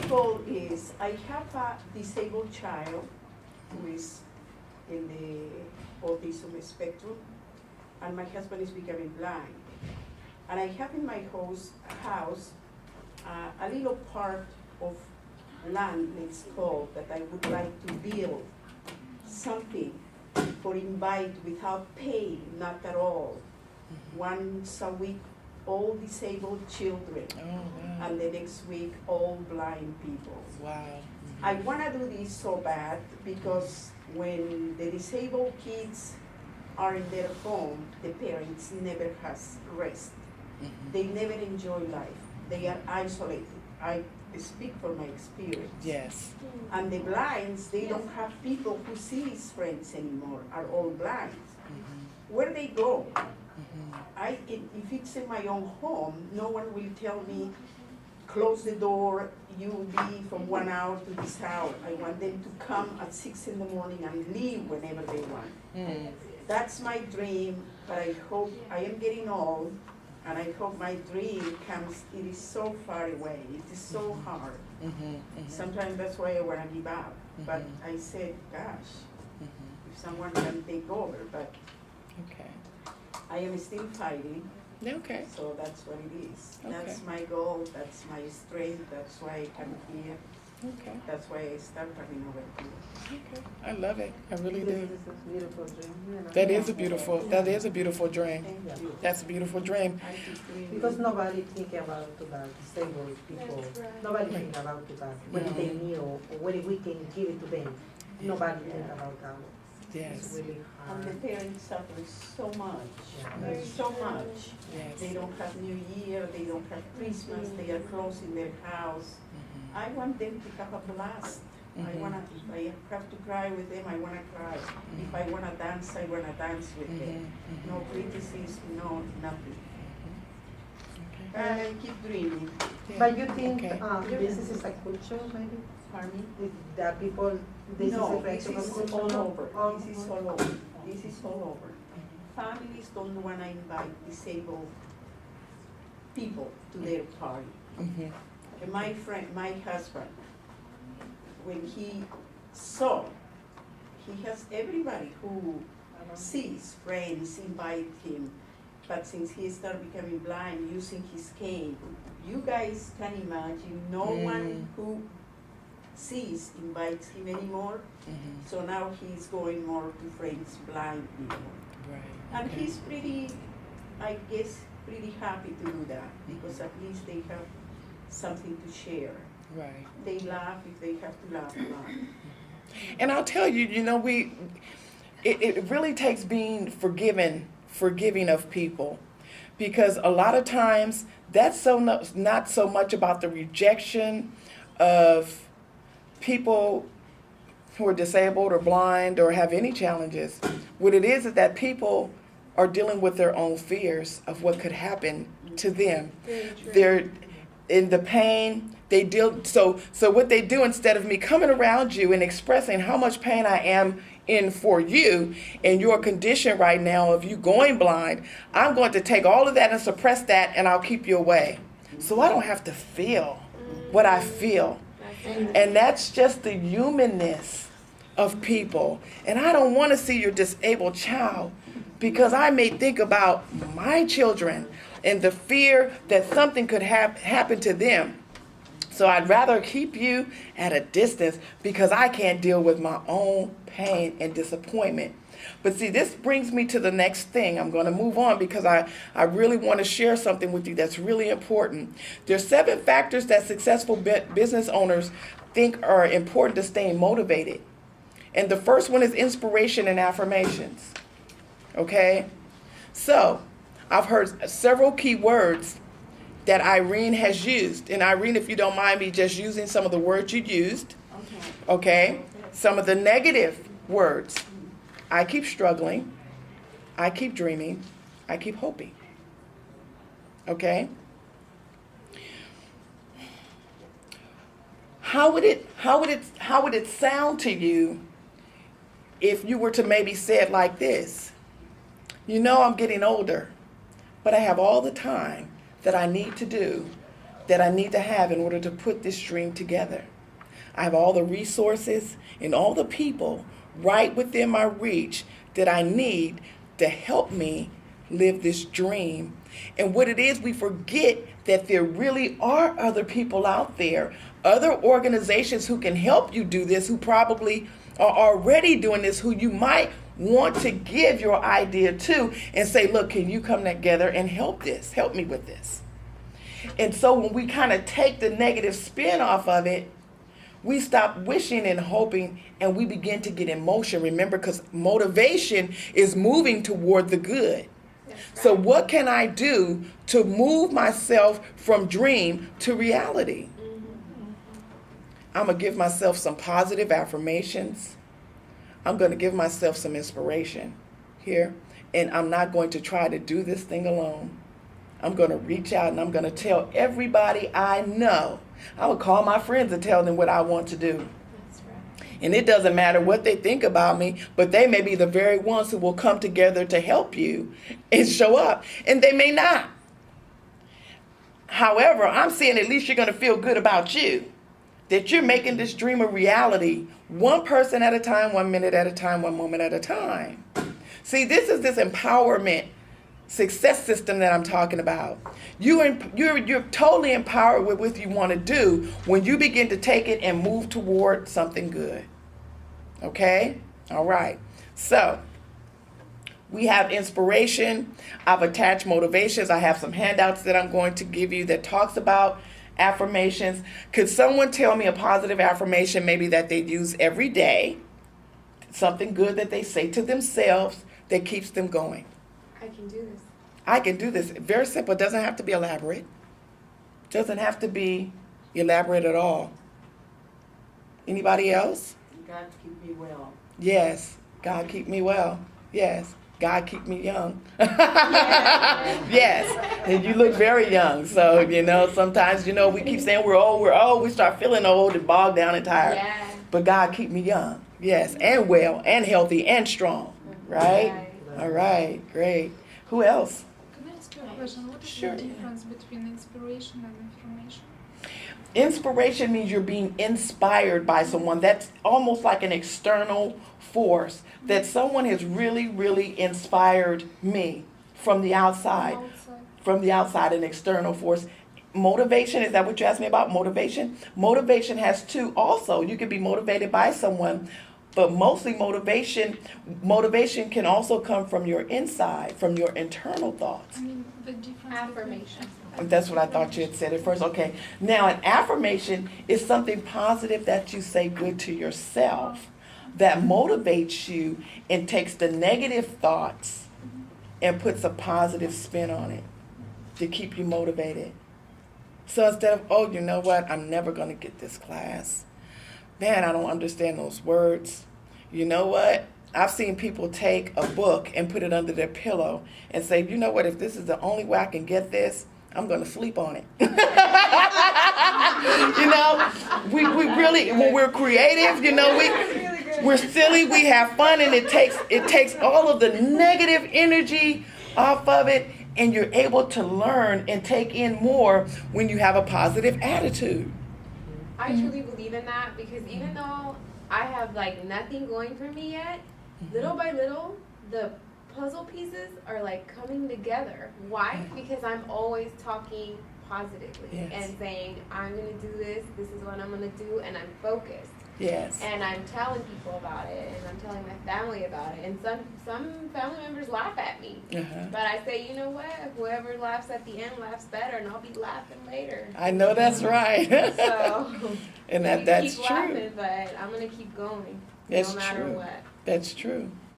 goal is, I have a disabled child who is in the autism spectrum, and my husband is becoming blind. And I have in my house a little part of land, it's called, that I would like to build something for invite without pay, not at all. Once a week, all disabled children, and the next week, all blind people. Wow. I want to do this so bad because when the disabled kids are in their home, the parents never has rest. They never enjoy life. They are isolated. I speak from my experience. Yes. And the blinds, they don't have people who sees friends anymore, are all blind. Where they go? If it's in my own home, no one will tell me, close the door, you leave from 1 hour to this hour. I want them to come at 6 in the morning and leave whenever they want. That's my dream, but I hope, I am getting old, and I hope my dream comes, it is so far away, it is so hard. Sometimes that's why I want to give up. But I said, gosh, if someone can take over, but Okay. I am still fighting. Okay. So that's what it is. Okay. That's my goal, that's my strength, that's why I'm here. Okay. That's why I start coming over here. Okay. I love it. I really This do. is a beautiful dream, you know. That is a beautiful dream. Thank you. That's a beautiful dream. I keep doing Because it. nobody think about disabled people. That's right. Nobody think about that. When they need or when we can give it to them. Nobody think about that. It's Yes. really And the hard. parents suffer so much, Yeah. so much. Yes. They don't have New Year, they don't have Christmas, they are closing their house. I want them to have a blast. I wanna, if I have to cry with them, I wanna cry. If I wanna dance, I wanna dance with them. No criticism, no nothing. Okay. And I keep dreaming. But you think Okay. this is a culture maybe? Pardon me? That people, this No, is a this culture is of all culture? over. Oh, This is all over. This is all over. Families don't want to invite disabled people to their party. And my friend, my husband, when he saw, he has everybody who sees friends invite him, but since he started becoming blind, using his cane, you guys can imagine no one who sees invites him anymore. So now he's going more to friends blind people. Right. And Okay. he's pretty, I guess, pretty happy to do that because at least they have something to share. Right. They laugh if they have to laugh a lot. And I'll tell you, it really takes being forgiving of people, because a lot of times that's not so much about the rejection of people who are disabled or blind or have any challenges. What it is that people are dealing with their own fears of what could happen to them. They're in the pain. They deal so what they do, instead of me coming around you and expressing how much pain I am in for you and your condition right now of you going blind, I'm going to take all of that and suppress that, and I'll keep you away. So I don't have to feel what I feel. And that's just the humanness of people. And I don't want to see your disabled child, because I may think about my children and the fear that something could happen to them. So I'd rather keep you at a distance because I can't deal with my own pain and disappointment. But see, this brings me to the next thing. I'm going to move on because I really want to share something with you that's really important. There's 7 factors that successful business owners think are important to staying motivated. And the first one is inspiration and affirmations. Okay? So, I've heard several key words that Irene has used. And Irene, if you don't mind me just using some of the words you used. Okay? Some of the negative words. I keep struggling. I keep dreaming. I keep hoping. Okay? How would it sound to you if you were to maybe say it like this? I'm getting older, but I have all the time that I need to do that I need to have in order to put this dream together. I have all the resources and all the people right within my reach that I need to help me live this dream. And what it is, we forget that there really are other people out there, other organizations who can help you do this, who probably are already doing this, who you might want to give your idea to and say, look, can you come together and help me with this? And so when we kind of take the negative spin off of it, we stop wishing and hoping, and we begin to get in motion. Remember, because motivation is moving toward the good. So what can I do to move myself from dream to reality? I'm going to give myself some positive affirmations. I'm going to give myself some inspiration here. And I'm not going to try to do this thing alone. I'm going to reach out and I'm going to tell everybody I know. I will call my friends and tell them what I want to do. That's right. And it doesn't matter what they think about me, but they may be the very ones who will come together to help you and show up. And they may not. However, I'm saying at least you're going to feel good about you, that you're making this dream a reality, one person at a time, 1 minute at a time, 1 moment at a time. See, this is this empowerment success system that I'm talking about. You're totally empowered with what you want to do when you begin to take it and move toward something good. Okay? All right. So, we have inspiration. I've attached motivations. I have some handouts that I'm going to give you that talks about affirmations. Could someone tell me a positive affirmation maybe that they use every day? Something good that they say to themselves that keeps them going. I can do this. I can do this. Very simple. It doesn't have to be elaborate. Doesn't have to be elaborate at all. Anybody else? God keep me well. Yes. God keep me well. Yes. God keep me young. Yes. And you look very young. So, sometimes, we keep saying we're old. We start feeling old and bogged down and tired. Yeah. But God keep me young. Yes. And well and healthy and strong. Right? All right. Great. Who else? Can I ask you a question? What is Sure. the difference between inspiration and information? Inspiration means you're being inspired by someone. That's almost like an external force, that someone has really, really inspired me from the outside. From the outside, an external force. Motivation, is that what you asked me about? Motivation? Motivation has two also. You can be motivated by someone, but mostly motivation can also come from your inside, from your internal thoughts. I mean, the difference. Affirmation. That's what I thought you had said at first. Okay. Now, an affirmation is something positive that you say good to yourself that motivates you and takes the negative thoughts and puts a positive spin on it to keep you motivated. So instead of, oh, you know what? I'm never going to get this class. Man, I don't understand those words. You know what? I've seen people take a book and put it under their pillow and say, you know what? If this is the only way I can get this, I'm going to sleep on it. We really, when we're creative, we're silly, we have fun, and it takes all of the negative energy off of it, and you're able to learn and take in more when you have a positive attitude. I truly believe in that because even though I have nothing going for me yet, little by little, the puzzle pieces are coming together. Why? Because I'm always talking positively and saying, I'm going to do this, this is what I'm going to do, and I'm focused. Yes. And I'm telling people about it, and I'm telling my family about it, and some family members laugh at me. But I say, you know what? Whoever laughs at the end laughs better, and I'll be laughing later. I know that's right. So, and you that's keep true. laughing, but I'm going to keep going, That's no matter true. what. That's true.